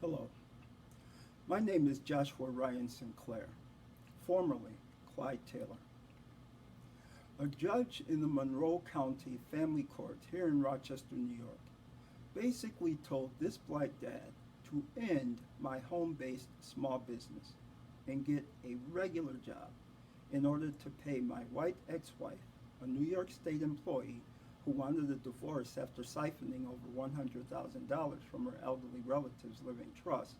Hello, my name is Joshua Ryan Sinclair, formerly Clyde Taylor. A judge in the Monroe County Family Court here in Rochester, New York, basically told this black dad to end my home-based small business and get a regular job in order to pay my white ex-wife, a New York State employee who wanted a divorce after siphoning over $100,000 from her elderly relative's living trust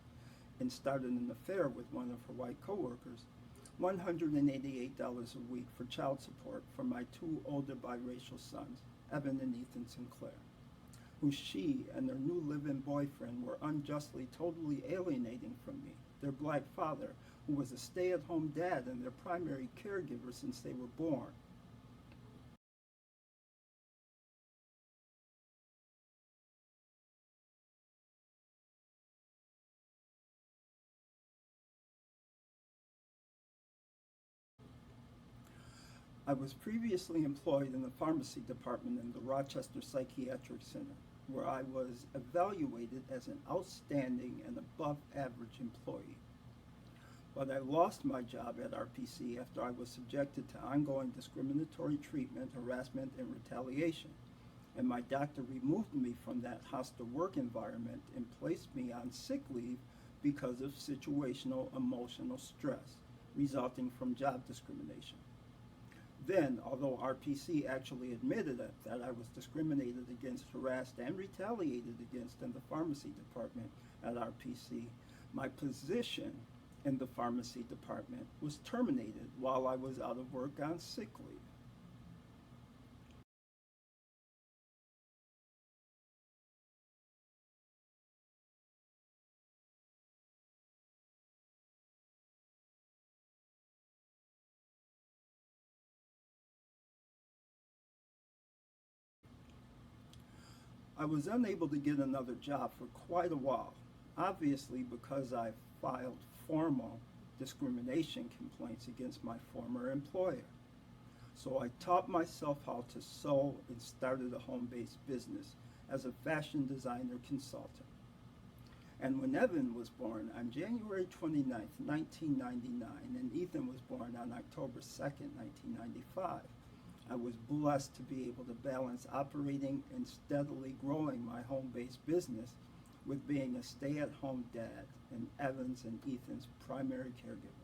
and started an affair with one of her white coworkers, $188 a week for child support for my two older biracial sons, Evan and Ethan Sinclair, who she and their new live-in boyfriend were unjustly totally alienating from me, their black father, who was a stay-at-home dad and their primary caregiver since they were born. I was previously employed in the pharmacy department in the Rochester Psychiatric Center, where I was evaluated as an outstanding and above average employee. But I lost my job at RPC after I was subjected to ongoing discriminatory treatment, harassment, and retaliation. And my doctor removed me from that hostile work environment and placed me on sick leave because of situational emotional stress resulting from job discrimination. Then, although RPC actually admitted that I was discriminated against, harassed, and retaliated against in the pharmacy department at RPC, my position in the pharmacy department was terminated while I was out of work on sick leave. I was unable to get another job for quite a while, obviously because I filed formal discrimination complaints against my former employer. So I taught myself how to sew and started a home-based business as a fashion designer consultant. And when Evan was born on January 29th, 1999, and Ethan was born on October 2nd, 1995, I was blessed to be able to balance operating and steadily growing my home-based business with being a stay-at-home dad and Evan's and Ethan's primary caregiver.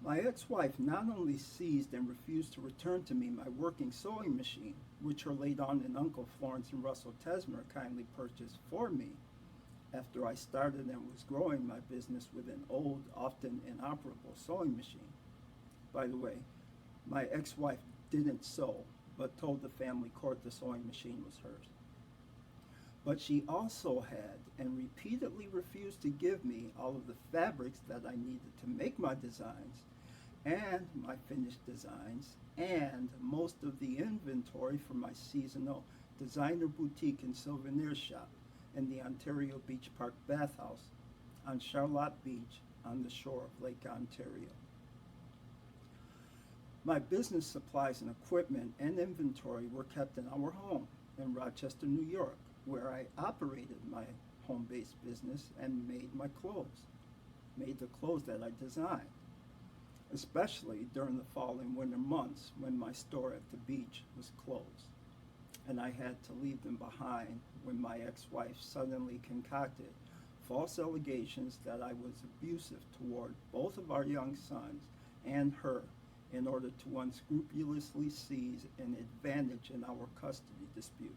My ex-wife not only seized and refused to return to me my working sewing machine, which her late aunt and uncle Florence and Russell Tesmer kindly purchased for me after I started and was growing my business with an old, often inoperable sewing machine. By the way, my ex-wife didn't sew, but told the family court the sewing machine was hers. But she also had and repeatedly refused to give me all of the fabrics that I needed to make my designs and my finished designs and most of the inventory for my seasonal designer boutique and souvenir shop in the Ontario Beach Park bathhouse on Charlotte Beach on the shore of Lake Ontario. My business supplies and equipment and inventory were kept in our home in Rochester, New York, where I operated my home-based business and made the clothes that I designed, especially during the fall and winter months when my store at the beach was closed. And I had to leave them behind when my ex-wife suddenly concocted false allegations that I was abusive toward both of our young sons and her in order to unscrupulously seize an advantage in our custody dispute.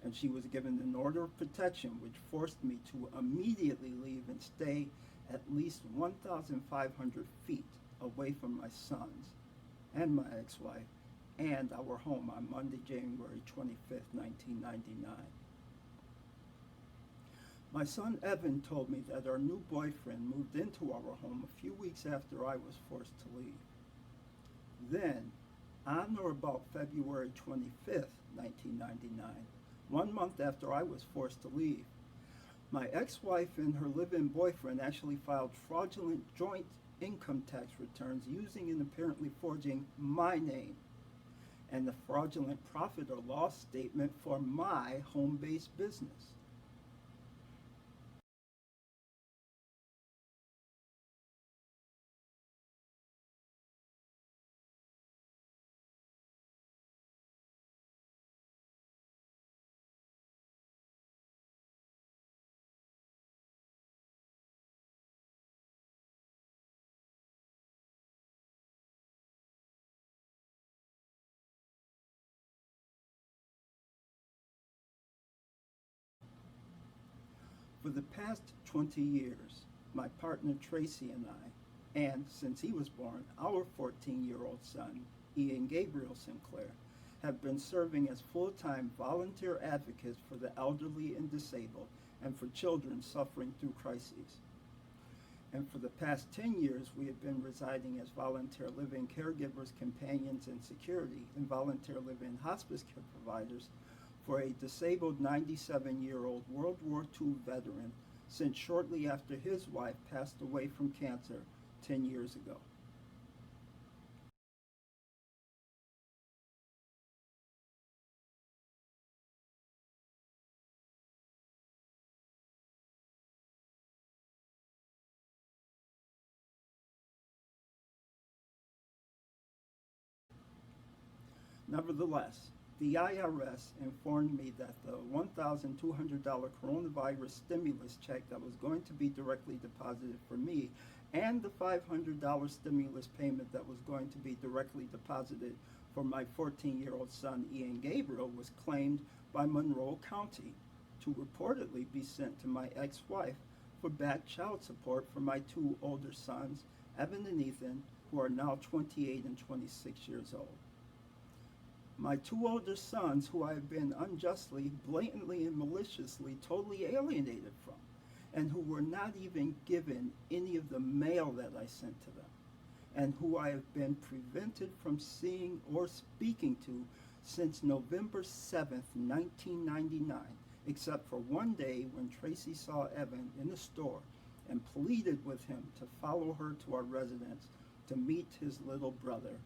And she was given an order of protection which forced me to immediately leave and stay at least 1,500 feet away from my sons and my ex-wife and our home on Monday, January 25th, 1999. My son Evan told me that our new boyfriend moved into our home a few weeks after I was forced to leave. Then, on or about February 25th, 1999, 1 month after I was forced to leave, my ex-wife and her live-in boyfriend actually filed fraudulent joint income tax returns using and apparently forging my name and the fraudulent profit or loss statement for my home-based business. For the past 20 years, my partner Tracy and I, and since he was born, our 14-year-old son, Ian Gabriel Sinclair, have been serving as full-time volunteer advocates for the elderly and disabled and for children suffering through crises. And for the past 10 years, we have been residing as volunteer living caregivers, companions, and security, and volunteer living hospice care providers for a disabled 97-year-old World War II veteran since shortly after his wife passed away from cancer 10 years ago. Nevertheless, the IRS informed me that the $1,200 coronavirus stimulus check that was going to be directly deposited for me and the $500 stimulus payment that was going to be directly deposited for my 14-year-old son Ian Gabriel was claimed by Monroe County to reportedly be sent to my ex-wife for back child support for my two older sons, Evan and Ethan, who are now 28 and 26 years old. My two older sons, who I have been unjustly, blatantly, and maliciously totally alienated from, and who were not even given any of the mail that I sent to them, and who I have been prevented from seeing or speaking to since November 7th, 1999, except for one day when Tracy saw Evan in the store and pleaded with him to follow her to our residence to meet his little brother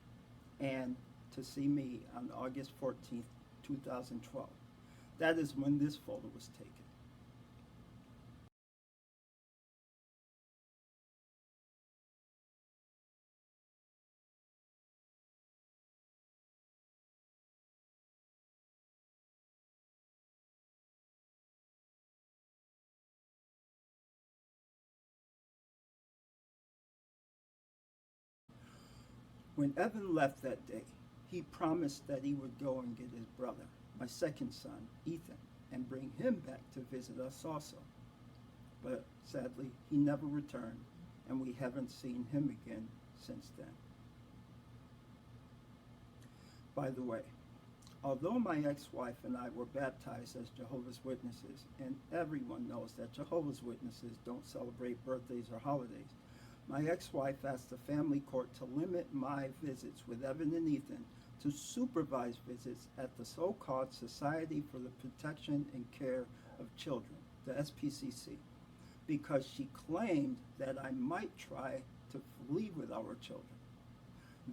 and to see me on August 14th, 2012. That is when this photo was taken. When Evan left that day, he promised that he would go and get his brother, my second son, Ethan, and bring him back to visit us also. But sadly, he never returned, and we haven't seen him again since then. By the way, although my ex-wife and I were baptized as Jehovah's Witnesses, and everyone knows that Jehovah's Witnesses don't celebrate birthdays or holidays, my ex-wife asked the family court to limit my visits with Evan and Ethan to supervised visits at the so-called Society for the Protection and Care of Children, the SPCC, because she claimed that I might try to flee with our children.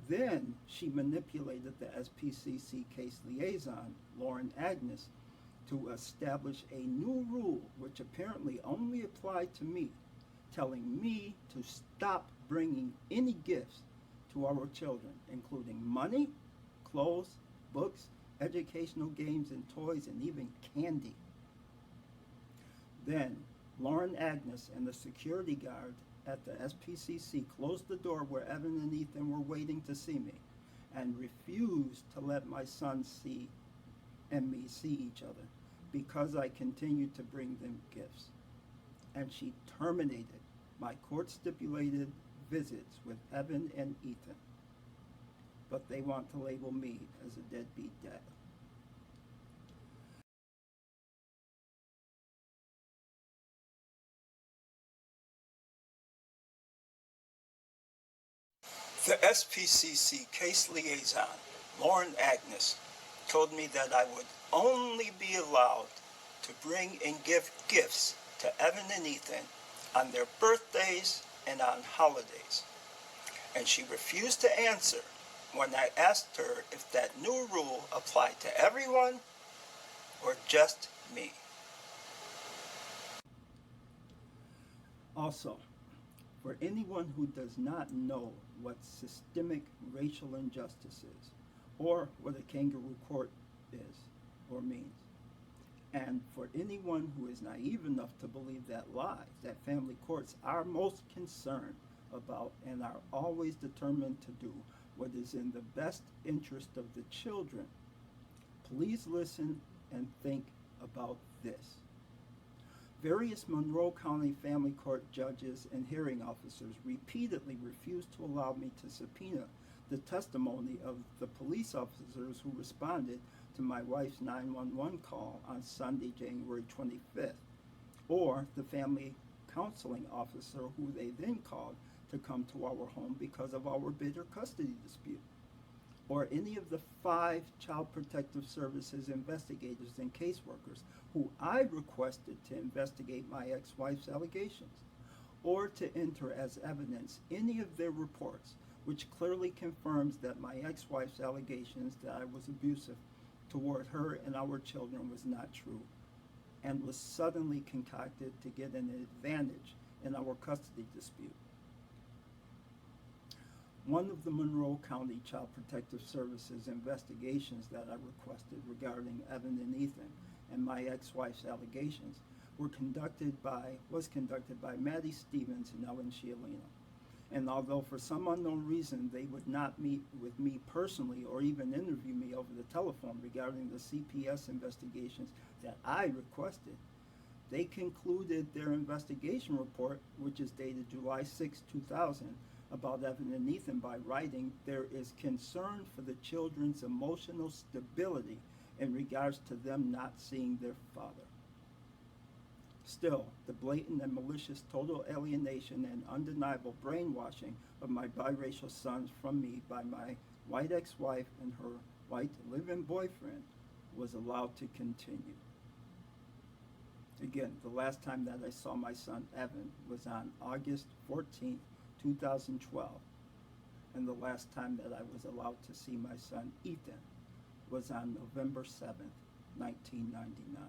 Then she manipulated the SPCC case liaison, Lauren Agnes, to establish a new rule which apparently only applied to me, telling me to stop bringing any gifts to our children, including money, clothes, books, educational games and toys, and even candy. Then Lauren Agnes and the security guard at the SPCC closed the door where Evan and Ethan were waiting to see me and refused to let my son and me see each other because I continued to bring them gifts. And she terminated my court-stipulated visits with Evan and Ethan. But they want to label me as a deadbeat dad. The SPCC case liaison, Lauren Agnes, told me that I would only be allowed to bring and give gifts to Evan and Ethan on their birthdays and on holidays. And she refused to answer when I asked her if that new rule applied to everyone or just me. Also, for anyone who does not know what systemic racial injustice is, or what a kangaroo court is or means, and for anyone who is naive enough to believe that lies, that family courts are most concerned about and are always determined to do what is in the best interest of the children, please listen and think about this. Various Monroe County Family Court judges and hearing officers repeatedly refused to allow me to subpoena the testimony of the police officers who responded to my wife's 911 call on Sunday, January 25th, or the family counseling officer who they then called to come to our home because of our bitter custody dispute, or any of the 5 Child Protective Services investigators and caseworkers who I requested to investigate my ex-wife's allegations, or to enter as evidence any of their reports which clearly confirms that my ex-wife's allegations that I was abusive toward her and our children was not true, and was suddenly concocted to get an advantage in our custody dispute. One of the Monroe County Child Protective Services investigations that I requested regarding Evan and Ethan and my ex-wife's allegations was conducted by Maddie Stevens and Ellen Scialino. And although for some unknown reason they would not meet with me personally or even interview me over the telephone regarding the CPS investigations that I requested, they concluded their investigation report, which is dated July 6, 2000, about Evan and Ethan by writing, "There is concern for the children's emotional stability in regards to them not seeing their father." Still, the blatant and malicious total alienation and undeniable brainwashing of my biracial sons from me by my white ex-wife and her white live-in boyfriend was allowed to continue. Again, the last time that I saw my son Evan was on August 14th, 2012, and the last time that I was allowed to see my son Ethan was on November 7th, 1999.